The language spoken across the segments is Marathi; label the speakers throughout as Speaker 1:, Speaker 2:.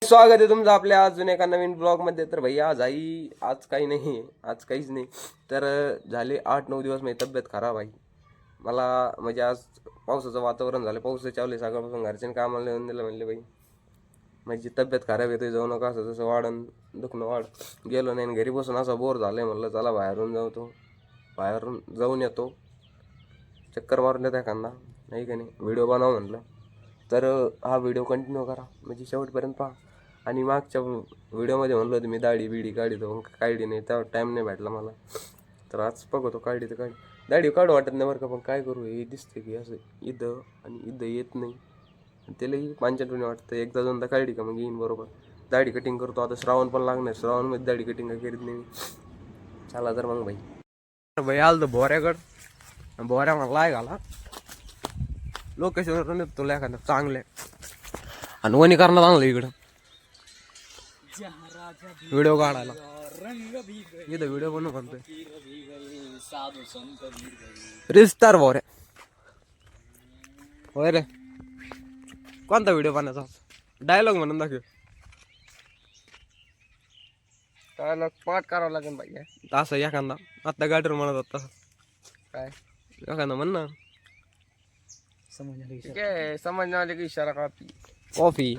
Speaker 1: स्वागत आहे तुमचं आपल्या अजून एका नवीन ब्लॉग मध्ये. तर भैया आज काही नाही, आज काहीच नाही. तर झाले 8-9 दिवस माझी तब्येत खराब आहे. मला म्हणजे आज पावसाचं वातावरण झालं, पाऊस चावले सकाळपासून. घरच्यांनी कामाला नेऊन दिलं, म्हणले बाई माझी तब्येत खराब येते, जाऊ नका, असं तसं वाढन दुखणं वाढ. गेलो नाही, घरी बसून असा बोर झालंय. म्हणलं चला बाहेरून जाऊन येतो, चक्कर मारून येतो एखादा, नाही का नाही, व्हिडिओ बनवा म्हणलं. तर हा व्हिडिओ कंटिन्यू करा, म्हणजे शेवटपर्यंत पहा. आणि मागच्या व्हिडिओमध्ये म्हणलं होतं मी दाढी बिडी काढतो, काढली नाही, तेव्हा टाईम नाही भेटला मला. तर आज बघतो काढली तर काढली. दाढी काढू वाटत नाही बरं का, पण काय करू, हे दिसते की असं इथं आणि इथं येत नाही. त्यालाही पांचटूने वाटतं. एकदा दोनदा काढली का मग येईन बरोबर. दाढी कटिंग करतो आता, श्रावण पण लागणार, श्रावणमध्ये दाढी कटिंग काय करीत नाही मी. चला तर मग भाई आलं तर बोऱ्या मला लाय घाला लोकेशनवर नेतो एखादं चांगले. आणि वनीकरणात आणलं इकडं व्हिडिओ काढायला. इथं व्हिडिओ बनवू म्हणतोय रिस्टार बोऱ्या. होय रे, कोणता व्हिडिओ बनायचा? डायलॉग म्हणून दाखव. डायलॉग पाठ करावं लागेल बाई. असं एखादा आता गाडीवर म्हणत होता काय एखादा म्हण ना. समजने वाले की इशारा कॉफी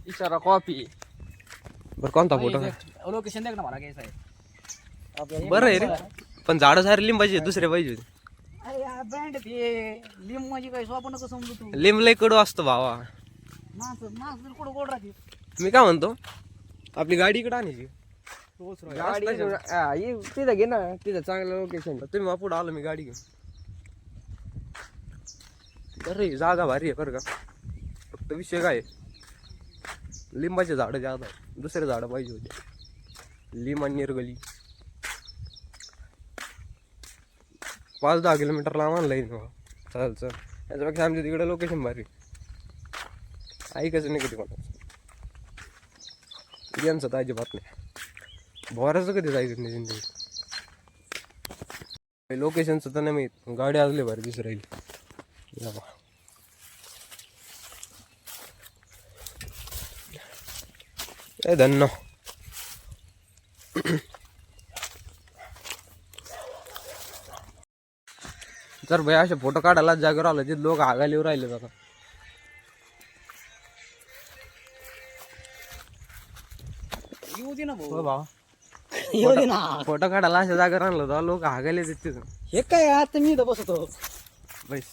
Speaker 1: इशारा कॉफी. बरं कोणता फोटो?
Speaker 2: लोकेशन देख ना मला कैसा आहे.
Speaker 1: बरं आहे रे, पण झाडं सारे लिंबाचे दुसरे पाहिजे.
Speaker 2: ब्रँड ते लिंब म्हणजे काय स्वप्न कसं समजू तू?
Speaker 1: लिंब लय कडू असतो भावा.
Speaker 2: माणसं कुठं गोड राहते.
Speaker 1: मी काय म्हणतो, आपली गाडी इकडे आणायची.
Speaker 2: तिथं घे ना, तिथं चांगलं लोकेशन.
Speaker 1: तुम्ही पुढे आलो, मी गाडी घेऊन. बरं जागा भारी आहे बरं का, फक्त विषय काय लिंबाचे झाडं जादा आहे, दुसरे झाडं पाहिजे होते. लिंब आणि निरगली 5-10 किलोमीटर लांब आणलं. चल याच्यापेक्षा आमच्या तिकडे लोकेशन भारी. ऐकायचं नाही कधी कोणाचं, यांचं तर अजिबात नाही. भोराचं कधी जायचं नाही जिंदगी. लोकेशनचं तर नाही माहीत, गाडी आजली भारी दिसू राहील. धन्य जर भाई असे फोटो काढायला जागेवर आलं तिथे लोक आगायला राहिले जातात.
Speaker 2: येऊ दे ना
Speaker 1: हो भाऊ,
Speaker 2: येऊ दे ना.
Speaker 1: फोटो काढायला अशा जागेवर आणलं तर लोक हागायला तिथं.
Speaker 2: हे काय आता मी इथं बसतो.
Speaker 1: बैस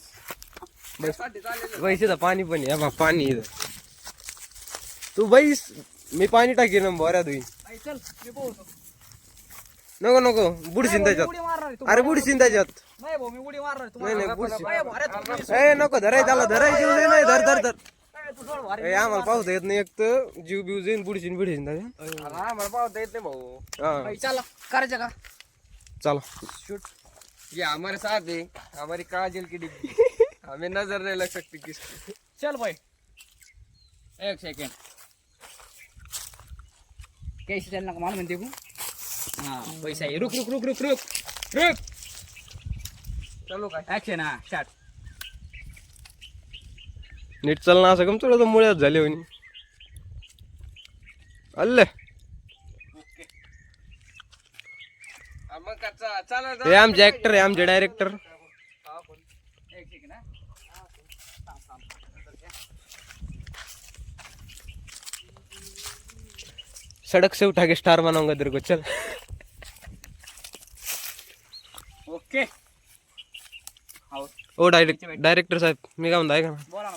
Speaker 1: इथं पाणी पण आहे, पाणी इथं. तू बैस, मी पाणी टाकेन बोऱ्यात होईल.
Speaker 2: चल मी पोहतो.
Speaker 1: नको बुडशीन त्याच्यात. अरे बुडशीन त्याच्यात.
Speaker 2: नाही भाऊ, मी उडी मारणार
Speaker 1: नाही बुडशीन. ए नको धराय त्याला, धराय जीव दे. नाही धर आम्हाला पावता येत नाही, एक तर जीव बिव जाईन. बुडशीन त्याच्यात आम्हाला पावता येत नाही भाऊ. हा
Speaker 2: चला करायचं का?
Speaker 1: चला
Speaker 2: शूट.
Speaker 1: ये हमारे साथ है, हमारी काजल की डिब्बी. हमें नजर नहीं लग सकती किसकी.
Speaker 2: चल भाई एक सेकंड. कैसे चलना का मालूम म्हणते तू? हाँ पैसा है. रुक
Speaker 1: चलो काय
Speaker 2: ऍक्शन. हा स्टार्ट.
Speaker 1: नीट चालना असं कम थोडं मुळ्यात झाले होणी अल्ले. हे आमचे ऍक्टर आहे, आमचे डायरेक्टर.
Speaker 2: एक सेकंड.
Speaker 1: सड़क से उठा के स्टार बनाऊंगा तेरे को. चल
Speaker 2: ओके.
Speaker 1: ओ डायरेक्टर साहेब, मी काय म्हणतो ऐका ना.
Speaker 2: बोला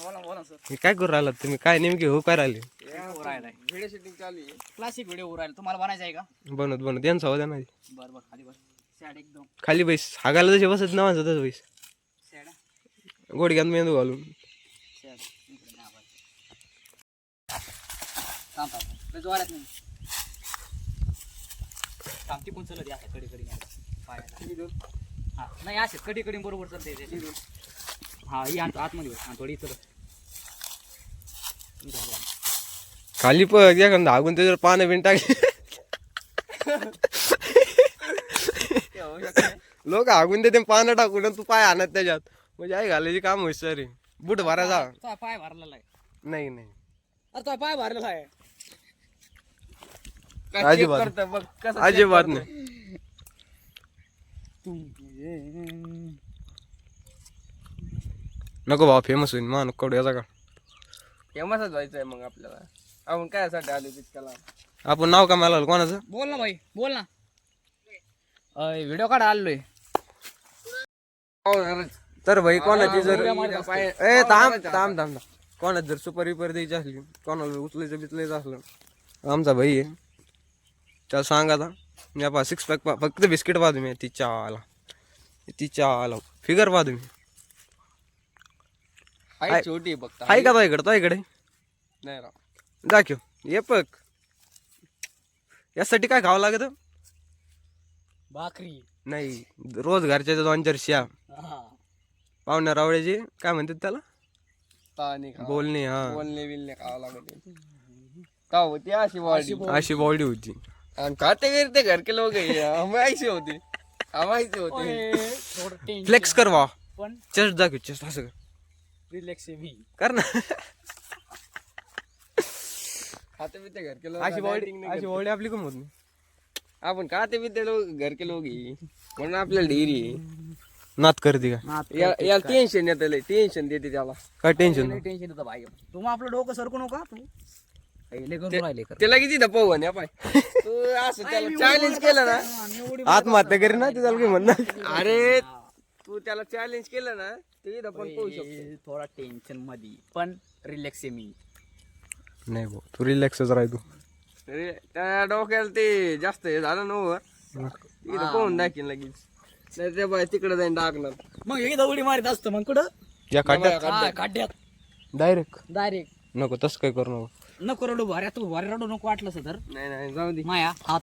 Speaker 2: सर.
Speaker 1: मी काय करू राहिला तुम्ही? काय नेमके हो काय राहिले?
Speaker 2: व्हिडिओ शूटिंग चालू आहे. क्लासिक व्हिडिओ राहिला. तुम्हाला बनायचं आहे का?
Speaker 1: बनवत यांचा होत्या ना.
Speaker 2: बरं खाली बस. सॅड एकदम
Speaker 1: खाली बैस. हागायला जसे बसत ना माझं तसं बैस.
Speaker 2: सॅड.
Speaker 1: गोडग्यात मेंदू घालून.
Speaker 2: सॅड इकडे नाही आवाज. थांब जोरात नाही. थांब ती पण चलत या कडी पायाला. हा नाही असे कडी बरोबर चालते. हा ही आतमध्ये थोडी चलत
Speaker 1: खाली पण एखादा हागून त्याच्यावर पानं बिन टाकले. लोक हागून देते पानं टाकून, तू पाय आणत त्याच्यात. म्हणजे आई घालायची काम हुशार आहे. बूट भरायचा.
Speaker 2: पाय भरलेला आहे.
Speaker 1: नाही
Speaker 2: अरे तो पाय भरलेला आहे.
Speaker 1: अजिबात
Speaker 3: करतं बघ कसं
Speaker 1: अजिबात नाही. नको भाऊ फेमस होईल मान कडू याचा का
Speaker 3: फेमसच व्हायचंय मग आपल्याला. आपण काय साठी आलो तितक्याला?
Speaker 1: आपण नाव कमायला आलो कोणाचं.
Speaker 2: बोल ना भाई बोल ना. व्हिडिओ काढा आलोय.
Speaker 1: तर भाई कोणाची जर
Speaker 3: पाय-
Speaker 1: ए थांब थांब थांब थांब. कोणाची जर सुपारी विपर द्यायची असली कोणाला उचलायचं बिचलायचं असलं आमचा भाई आहे त्याला सांगा आता मी पा 6 पॅक फक्त बिस्किट पहा तुम्ही तिच्या आला फिगर पहा तुम्ही
Speaker 3: हाय छोटी आहे फक्त.
Speaker 1: आहे का तो इकडे
Speaker 3: नाही राव.
Speaker 1: दाखव ये पक यासाठी काय खावं लागत
Speaker 2: भाकरी.
Speaker 1: नाही रोज घरच्या 2-4 शिया पाहुण्या रावळ्याची काय म्हणतात त्याला
Speaker 3: ताणी खावं.
Speaker 1: बोलणे हा
Speaker 3: बोलणे बिलणे खावं लागत. का होती अशी बॉडी
Speaker 1: अशी बॉडी होती.
Speaker 3: आणि खाते गेले ते घर के लोक ऐसे होते. आम्हाचे होते.
Speaker 2: थोडं
Speaker 1: फ्लेक्स कर वा
Speaker 2: पण
Speaker 1: चेस्ट दाखव चेस्ट असं कर.
Speaker 2: रिलॅक्स आहे मी.
Speaker 1: कर ना
Speaker 3: खाते बिते घर के लोक
Speaker 1: अशी बॉडी आपली कम होत नाही.
Speaker 3: आपण खाते बिते लोक घर के लोक म्हणून आपल्याला डेअरी
Speaker 1: नात करते का
Speaker 3: याला टेन्शन येत टेन्शन देते त्याला.
Speaker 1: काय टेन्शन
Speaker 2: टेन्शन येतं भाई. तुम्ही आपलं डोकं सरकू नका तू. लय करून राहिले कर.
Speaker 3: त्याला किती दपव पाय तू असं त्याला चॅलेंज केलं ना
Speaker 1: आत्महत्या करी ना त्याला काही म्हणणार.
Speaker 3: अरे तू त्याला चॅलेंज केलं ना ते इथं पण पोहू शकतो.
Speaker 2: थोडा टेन्शन मध्ये पण रिलॅक्स आहे मी.
Speaker 1: नाही भाऊ तू रिलॅक्सच राह तू.
Speaker 3: अरे त्या डोक्याला ते जास्त हे झालं ना इथं पोहून दाखीन लगेच. नाही ते बाय तिकडे जाईन टाकणार.
Speaker 2: मग हे दौडी मारित असतं मग कुठं
Speaker 1: या काढ्यात
Speaker 2: काढ्यात
Speaker 1: डायरेक्ट
Speaker 2: डायरेक्ट.
Speaker 1: नको तसं काय करू नको.
Speaker 2: नको रडू भाऱ्या तू भारी रडू नको वाटलं तर
Speaker 3: नाही नाही जाऊ दे.
Speaker 2: माया हात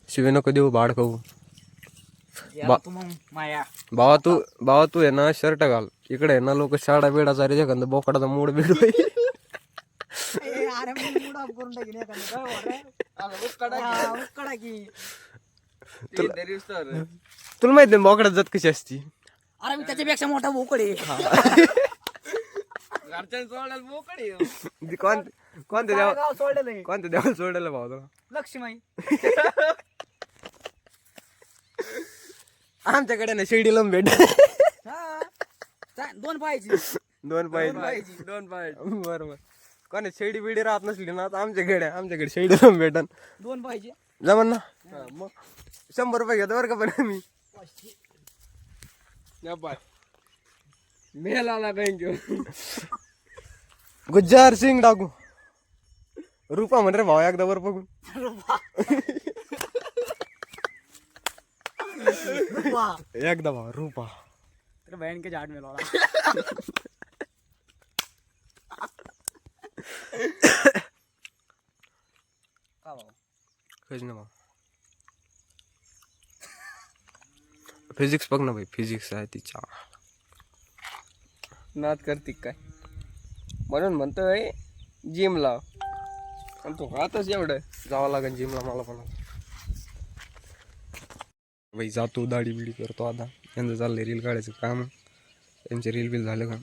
Speaker 1: शिवे नको देऊ भाड खाऊ.
Speaker 2: तू मग माया
Speaker 1: भावा तू आहे ना शर्ट घाल इकडे आहे ना लोक शाडा बिडा चारे एखादा बोकडाचा मूड बिड तुला माहित नाही बोकडा जात कशी असती.
Speaker 2: अरे मी त्याच्यापेक्षा मोठा बोकड आहे.
Speaker 3: घरच्यांचा बोकडी
Speaker 1: कोणत्या देवा
Speaker 2: गाव सोडलेलं आहे.
Speaker 1: कोणत्या देवाला सोडायला भाऊ तुला.
Speaker 2: लक्ष्मी
Speaker 1: आमच्याकडे ना शिर्डी लावून भेट
Speaker 2: दोन पाहायची.
Speaker 1: 2 पाय
Speaker 3: दोन पाय
Speaker 1: बरोबर. कोणी शेडी बिडी राहत नसली ना आता आमच्याकडे शेडी लावून भेटन.
Speaker 2: 2 पाहिजे.
Speaker 1: जमन ना मग 100 रुपये घेतो बरं का पण मी.
Speaker 3: मेला बँक घेऊन
Speaker 1: गुज्जार सिंग टाकू रुपा म्हण रे भाऊ एकदा वर बघून. एकदा भाऊ रुपा
Speaker 2: तर बहन के झाड मेला का भाऊ.
Speaker 1: कधी ना भाऊ फिजिक्स बघ ना भाई फिजिक्स आहे तिच्या
Speaker 3: नाद करते काय म्हणून म्हणतोय जिम लाव. आणि तू खातच एवढं.
Speaker 1: जावं लागेल जिमला मला पण. भाई जातो दाढी बिडी करतो आता. यांचं चाललंय रील काढायचं काम. त्यांचे रील बिल झालं का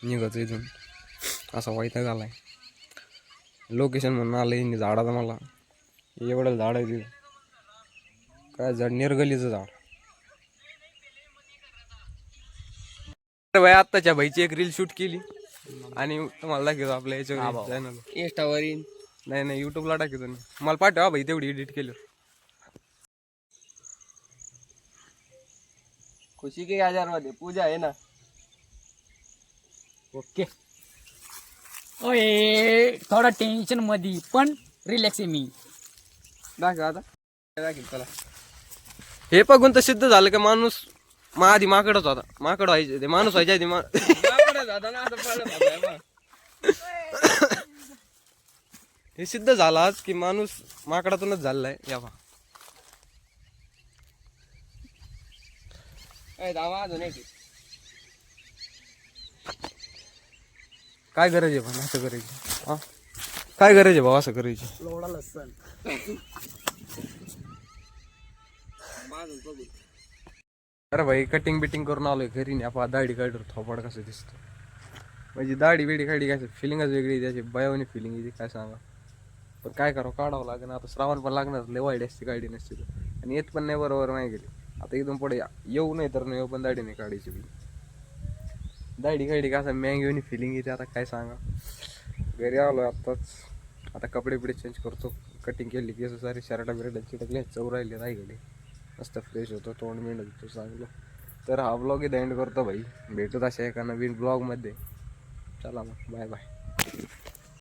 Speaker 1: निघायचं इथून. असा वाईटा झालाय लोकेशन म्हणून आलं यांनी झाडाचं मला एवढं झाड आहे तिथं. काय झाड निर्गलीचं झाड. भाई आत्ताच्या भाईची एक रील शूट केली आणि तुम्हाला दाखवतो आपल्या याच्यावर चॅनल.
Speaker 3: इंस्टावर येईन.
Speaker 1: नाही युट्यूबला टाकतो मी. मला पाठवा भाई तेवढी एडिट केलं.
Speaker 3: खुशी के 1000 मध्ये पूजा आहे ना.
Speaker 2: ओके. ओए थोडा टेन्शन मध्ये पण रिलॅक्स आहे मी.
Speaker 3: दाखव आता दाखव चला.
Speaker 1: हे बघून तर सिद्ध झालं का माणूस आधी माकडच होता. माकड व्हायचे ते माणूस व्हायचे आधी हे सिद्ध झालं आज की माणूस माकडातूनच झालेला आहे. या पहा
Speaker 3: अजून एक
Speaker 1: काय गरज आहे पण असं करायची. हा काय गरज आहे भाऊ असं करायची.
Speaker 2: लोडा लसन.
Speaker 1: अरे भाई कटिंग बिटिंग करून आलोय घरी नाही. आपण दाढी काढतो थोपाड कसं दिसतं म्हणजे दाढी बिडी काढी काय फिलिंगच वेगळी त्याची बयावणी फिलिंग येते काय सांगा. पण काय करावं, काढावं लागेल आता. श्रावण पण लागणार, लय वाईट असते गाडी नसते तर. आणि येत पण नाही बरोबर नाही गेली. आता इथून पुढे येऊ नाही तर नाही येऊ, पण दाढी नाही काढायची बी. दाढी काढली का असं मँग फिलिंग येते. आता काय सांगा, घरी आलो आत्ताच. आता कपडे बिडे चेंज करतो, कटिंग केली की सारी शर्टा बिरटा चिटकले, चव राहिले राहिले, मस्त फ्रेश होतो, तोंड मेंढ होतो चांगलं. तर हा ब्लॉग इथं एंड करतो भाई. भेटूत अशा एका नवीन ब्लॉगमध्ये. चला मग, बाय बाय.